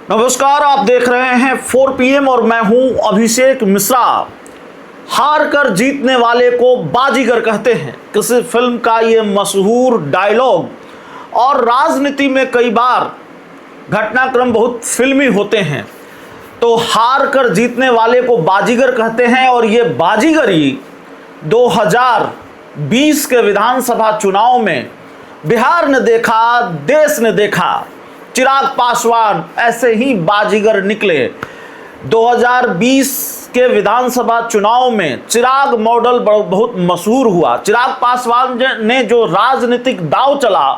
नमस्कार, आप देख रहे हैं 4 PM और मैं हूं अभिषेक मिश्रा। हार कर जीतने वाले को बाजीगर कहते हैं, किसी फिल्म का ये मशहूर डायलॉग। और राजनीति में कई बार घटनाक्रम बहुत फिल्मी होते हैं, तो हार कर जीतने वाले को बाजीगर कहते हैं। और ये बाजीगरी 2020 के विधानसभा चुनाव में बिहार ने देखा, देश ने देखा। चिराग पासवान ऐसे ही बाजीगर निकले। 2020 के विधानसभा चुनाव में चिराग मॉडल बहुत मशहूर हुआ। चिराग पासवान ने जो राजनीतिक दांव चला,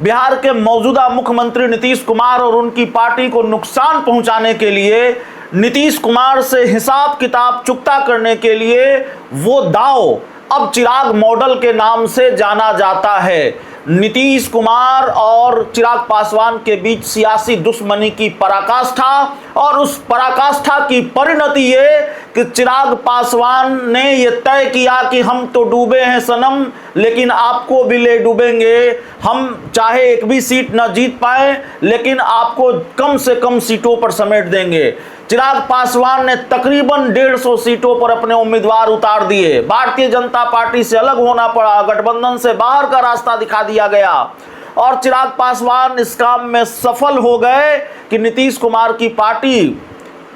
बिहार के मौजूदा मुख्यमंत्री नीतीश कुमार और उनकी पार्टी को नुकसान पहुंचाने के लिए, नीतीश कुमार से हिसाब किताब चुकता करने के लिए, वो दांव अब चिराग मॉडल के नाम से जाना जाता है। नीतीश कुमार और चिराग पासवान के बीच सियासी दुश्मनी की पराकाष्ठा, और उस पराकाष्ठा की परिणति ये कि चिराग पासवान ने ये तय किया कि हम तो डूबे हैं सनम, लेकिन आपको भी ले डूबेंगे। हम चाहे एक भी सीट न जीत पाए, लेकिन आपको कम से कम सीटों पर समेट देंगे। चिराग पासवान ने तकरीबन 150 सीटों पर अपने उम्मीदवार उतार दिए। भारतीय जनता पार्टी से अलग होना पड़ा, गठबंधन से बाहर का रास्ता दिखा दिया गया, और चिराग पासवान इस काम में सफल हो गए कि नीतीश कुमार की पार्टी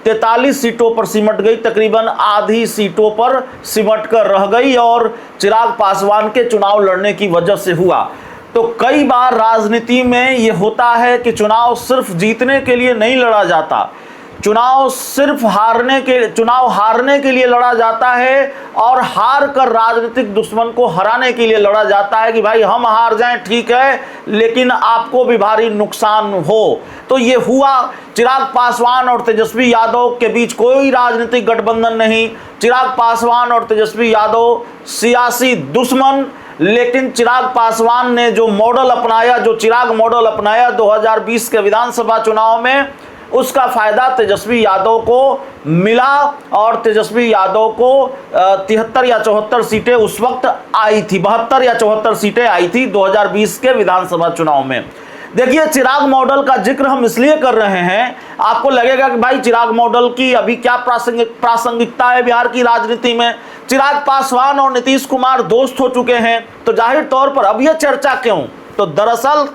43 सीटों पर सिमट गई, तकरीबन आधी सीटों पर सिमट कर रह गई, और चिराग पासवान के चुनाव लड़ने की वजह से हुआ। तो कई बार राजनीति में यह होता है कि चुनाव सिर्फ जीतने के लिए नहीं लड़ा जाता, चुनाव हारने के लिए लड़ा जाता है, और हार कर राजनीतिक दुश्मन को हराने के लिए लड़ा जाता है कि भाई हम हार जाएं ठीक है, लेकिन आपको भी भारी नुकसान हो। तो ये हुआ। चिराग पासवान और तेजस्वी यादव के बीच कोई राजनीतिक गठबंधन नहीं। चिराग पासवान और तेजस्वी यादव सियासी दुश्मन, लेकिन चिराग पासवान ने जो मॉडल अपनाया, जो चिराग मॉडल अपनाया 2020 के विधानसभा चुनाव में, उसका फायदा तेजस्वी यादव को मिला, और तेजस्वी यादव को 73 या 74 सीटें उस वक्त आई थी, 72 या 74 सीटें आई थी 2020 के विधानसभा चुनाव में। देखिए, चिराग मॉडल का जिक्र हम इसलिए कर रहे हैं, आपको लगेगा कि भाई चिराग मॉडल की अभी क्या प्रासंगिकता है बिहार की राजनीति में। चिराग पासवान और नीतीश कुमार दोस्त हो चुके हैं, तो जाहिर तौर पर अब यह चर्चा क्यों? तो दरअसल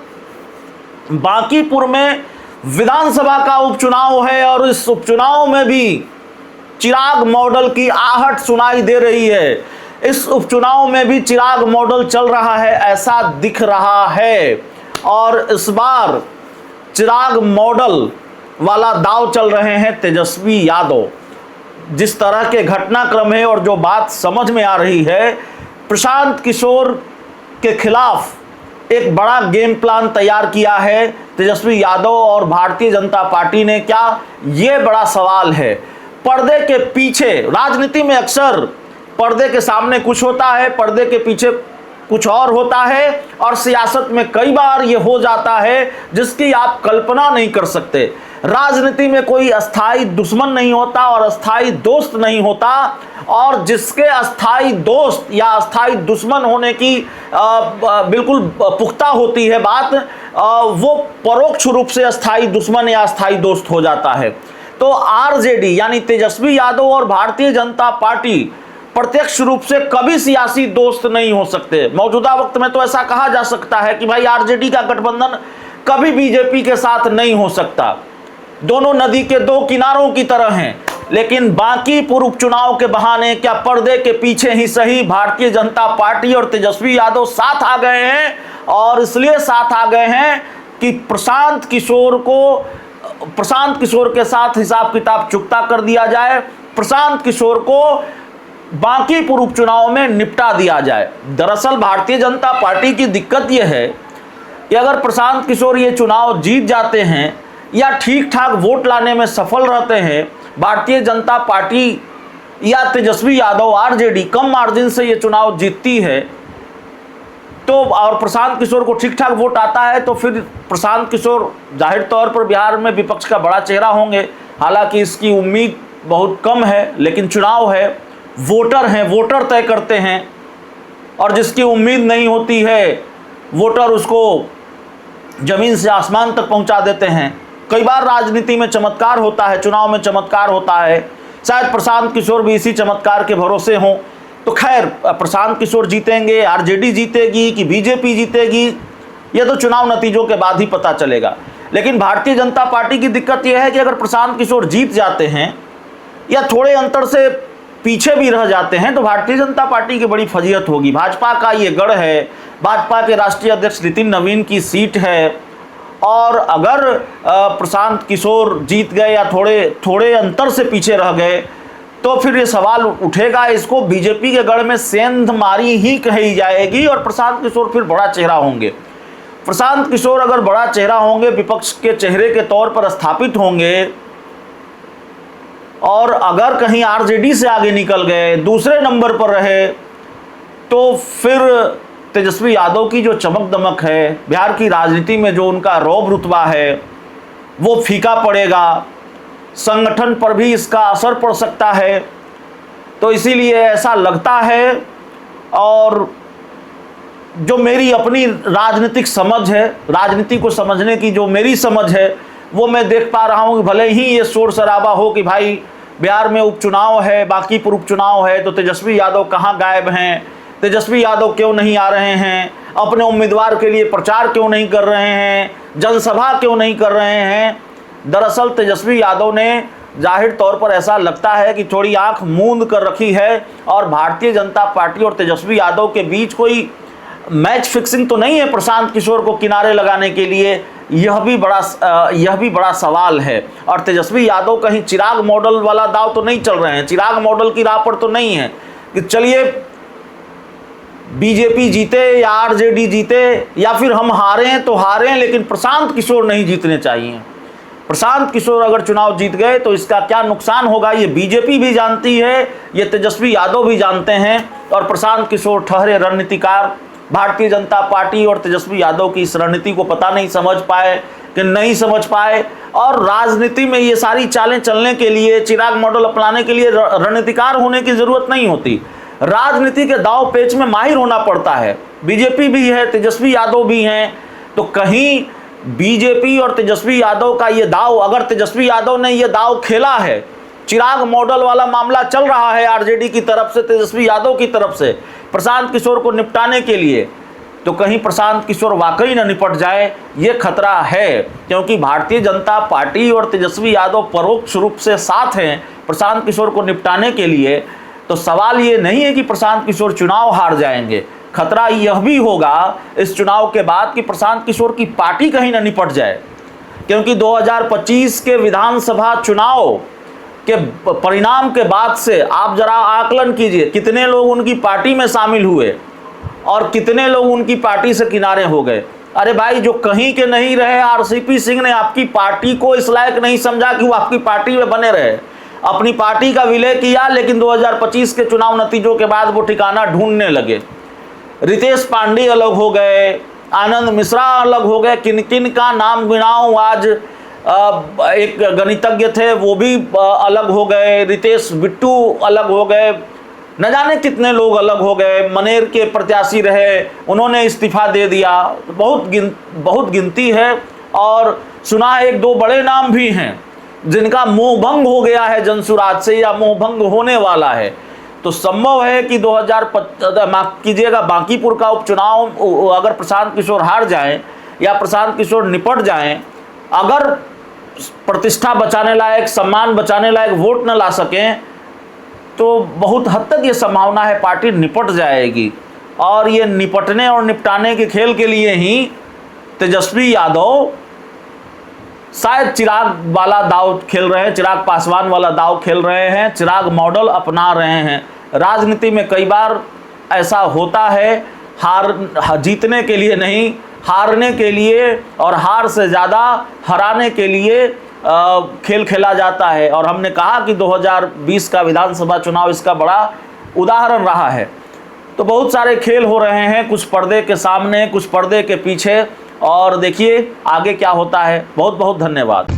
बांकीपुर में विधानसभा का उपचुनाव है, और इस उपचुनाव में भी चिराग मॉडल की आहट सुनाई दे रही है। इस उपचुनाव में भी चिराग मॉडल चल रहा है, ऐसा दिख रहा है। और इस बार चिराग मॉडल वाला दांव चल रहे हैं तेजस्वी यादव। जिस तरह के घटनाक्रम है और जो बात समझ में आ रही है, प्रशांत किशोर के खिलाफ एक बड़ा गेम प्लान तैयार किया है तेजस्वी यादव और भारतीय जनता पार्टी ने। क्या ये बड़ा सवाल है। पर्दे के पीछे राजनीति में अक्सर पर्दे के सामने कुछ होता है, पर्दे के पीछे कुछ और होता है, और सियासत में कई बार ये हो जाता है जिसकी आप कल्पना नहीं कर सकते। राजनीति में कोई अस्थाई दुश्मन नहीं होता और अस्थाई दोस्त नहीं होता, और जिसके अस्थाई दोस्त या अस्थाई दुश्मन होने की बिल्कुल पुख्ता होती है बात, वो परोक्ष रूप से अस्थाई दुश्मन या अस्थाई दोस्त हो जाता है। तो आरजेडी यानी तेजस्वी यादव और भारतीय जनता पार्टी प्रत्यक्ष रूप से कभी सियासी दोस्त नहीं हो सकते। मौजूदा वक्त में तो ऐसा कहा जा सकता है कि भाई आरजेडी का गठबंधन कभी बीजेपी के साथ नहीं हो सकता, दोनों नदी के दो किनारों की तरह हैं। लेकिन बांकीपुर उपचुनाव के बहाने, क्या पर्दे के पीछे ही सही, भारतीय जनता पार्टी और तेजस्वी यादव साथ आ गए हैं, और इसलिए साथ आ गए हैं कि प्रशांत किशोर के साथ हिसाब किताब चुकता कर दिया जाए, प्रशांत किशोर को बांकीपुर उपचुनाव में निपटा दिया जाए। दरअसल भारतीय जनता पार्टी की दिक्कत यह है कि अगर प्रशांत किशोर ये चुनाव जीत जाते हैं या ठीक ठाक वोट लाने में सफल रहते हैं, भारतीय जनता पार्टी या तेजस्वी यादव आरजेडी कम मार्जिन से ये चुनाव जीतती है, तो और प्रशांत किशोर को ठीक ठाक वोट आता है, तो फिर प्रशांत किशोर जाहिर तौर पर बिहार में विपक्ष का बड़ा चेहरा होंगे। हालांकि इसकी उम्मीद बहुत कम है, लेकिन चुनाव है, वोटर हैं, वोटर तय करते हैं, और जिसकी उम्मीद नहीं होती है वोटर उसको जमीन से आसमान तक पहुंचा देते हैं। कई बार राजनीति में चमत्कार होता है, चुनाव में चमत्कार होता है। शायद प्रशांत किशोर भी इसी चमत्कार के भरोसे हों। तो खैर, प्रशांत किशोर जीतेंगे, आरजेडी जीतेगी कि बीजेपी जीतेगी, यह तो चुनाव नतीजों के बाद ही पता चलेगा। लेकिन भारतीय जनता पार्टी की दिक्कत यह है कि अगर प्रशांत किशोर जीत जाते हैं या थोड़े अंतर से पीछे भी रह जाते हैं तो भारतीय जनता पार्टी की बड़ी फजीहत होगी। भाजपा का ये गढ़ है, भाजपा के राष्ट्रीय अध्यक्ष नितिन नवीन की सीट है, और अगर प्रशांत किशोर जीत गए या थोड़े अंतर से पीछे रह गए तो फिर ये सवाल उठेगा, इसको बीजेपी के गढ़ में सेंधमारी ही कही जाएगी और प्रशांत किशोर फिर बड़ा चेहरा होंगे। प्रशांत किशोर अगर बड़ा चेहरा होंगे, विपक्ष के चेहरे के तौर पर स्थापित होंगे, और अगर कहीं आरजेडी से आगे निकल गए, दूसरे नंबर पर रहे, तो फिर तेजस्वी यादव की जो चमक दमक है, बिहार की राजनीति में जो उनका रौब रुतबा है, वो फीका पड़ेगा, संगठन पर भी इसका असर पड़ सकता है। तो इसीलिए ऐसा लगता है, और जो मेरी अपनी राजनीतिक समझ है, राजनीति को समझने की जो मेरी समझ है, वो मैं देख पा रहा हूँ कि भले ही ये शोर शराबा हो कि भाई बिहार में उपचुनाव है, बाकी पर उपचुनाव है, तो तेजस्वी यादव कहाँ गायब हैं, तेजस्वी यादव क्यों नहीं आ रहे हैं, अपने उम्मीदवार के लिए प्रचार क्यों नहीं कर रहे हैं, जनसभा क्यों नहीं कर रहे हैं। दरअसल तेजस्वी यादव ने जाहिर तौर पर ऐसा लगता है कि थोड़ी आंख मूंद कर रखी है, और भारतीय जनता पार्टी और तेजस्वी यादव के बीच कोई मैच फिक्सिंग तो नहीं है प्रशांत किशोर को किनारे लगाने के लिए। यह भी बड़ा सवाल है। और तेजस्वी यादव कहीं चिराग मॉडल वाला दाव तो नहीं चल रहे हैं, चिराग मॉडल की राह पर तो नहीं है कि चलिए बीजेपी जीते या आरजेडी जीते या फिर हम हारें तो हारें, लेकिन प्रशांत किशोर नहीं जीतने चाहिए। प्रशांत किशोर अगर चुनाव जीत गए तो इसका क्या नुकसान होगा, ये बीजेपी भी जानती है, ये तेजस्वी यादव भी जानते हैं, और प्रशांत किशोर ठहरे रणनीतिकार। भारतीय जनता पार्टी और तेजस्वी यादव की इस रणनीति को पता नहीं समझ पाए कि नहीं समझ पाए, और राजनीति में ये सारी चालें चलने के लिए, चिराग मॉडल अपनाने के लिए रणनीतिकार होने की जरूरत नहीं होती। राजनीति के दाव पेच में माहिर होना पड़ता है। बीजेपी भी है, तेजस्वी यादव भी हैं, तो कहीं बीजेपी और तेजस्वी यादव का ये दाव, अगर तेजस्वी यादव ने ये दाव खेला है, चिराग मॉडल वाला मामला चल रहा है आरजेडी की तरफ से, तेजस्वी यादव की तरफ से प्रशांत किशोर को निपटाने के लिए, तो कहीं प्रशांत किशोर वाकई न निपट जाए, ये खतरा है। क्योंकि भारतीय जनता पार्टी और तेजस्वी यादव परोक्ष रूप से साथ हैं प्रशांत किशोर को निपटाने के लिए। तो सवाल ये नहीं है कि प्रशांत किशोर चुनाव हार जाएंगे, खतरा यह भी होगा इस चुनाव के बाद कि प्रशांत किशोर की पार्टी कहीं न निपट जाए। क्योंकि 2025 के विधानसभा चुनाव के परिणाम के बाद से आप जरा आकलन कीजिए, कितने लोग उनकी पार्टी में शामिल हुए और कितने लोग उनकी पार्टी से किनारे हो गए। अरे भाई, जो कहीं के नहीं रहे, आरसीपी सिंह ने आपकी पार्टी को इस लायक नहीं समझा कि वो आपकी पार्टी में बने रहे, अपनी पार्टी का विलय किया, लेकिन 2025 के चुनाव नतीजों के बाद वो ठिकाना ढूंढने लगे। रितेश पांडे अलग हो गए, आनंद मिश्रा अलग हो गए, किन किन का नाम गिनाऊं, आज एक गणितज्ञ थे वो भी अलग हो गए, रितेश बिट्टू अलग हो गए, न जाने कितने लोग अलग हो गए। मनेर के प्रत्याशी रहे, उन्होंने इस्तीफा दे दिया। बहुत गिनती है, और सुना है एक दो बड़े नाम भी हैं जिनका मोहभंग हो गया है जनसुराज से या मोहभंग होने वाला है। तो संभव है कि 2025 बांकीपुर का उपचुनाव अगर प्रशांत किशोर हार जाएं या प्रशांत किशोर निपट जाएं, अगर प्रतिष्ठा बचाने लायक, सम्मान बचाने लायक वोट न ला सकें, तो बहुत हद तक ये संभावना है पार्टी निपट जाएगी। और ये निपटने और निपटाने के खेल के लिए ही तेजस्वी यादव शायद चिराग वाला दाव खेल रहे हैं, चिराग पासवान वाला दाव खेल रहे हैं, चिराग मॉडल अपना रहे हैं। राजनीति में कई बार ऐसा होता है, जीतने के लिए नहीं, हारने के लिए, और हार से ज़्यादा हराने के लिए खेल खेला जाता है। और हमने कहा कि 2020 का विधानसभा चुनाव इसका बड़ा उदाहरण रहा है। तो बहुत सारे खेल हो रहे हैं, कुछ पर्दे के सामने, कुछ पर्दे के पीछे, और देखिए आगे क्या होता है। बहुत बहुत धन्यवाद।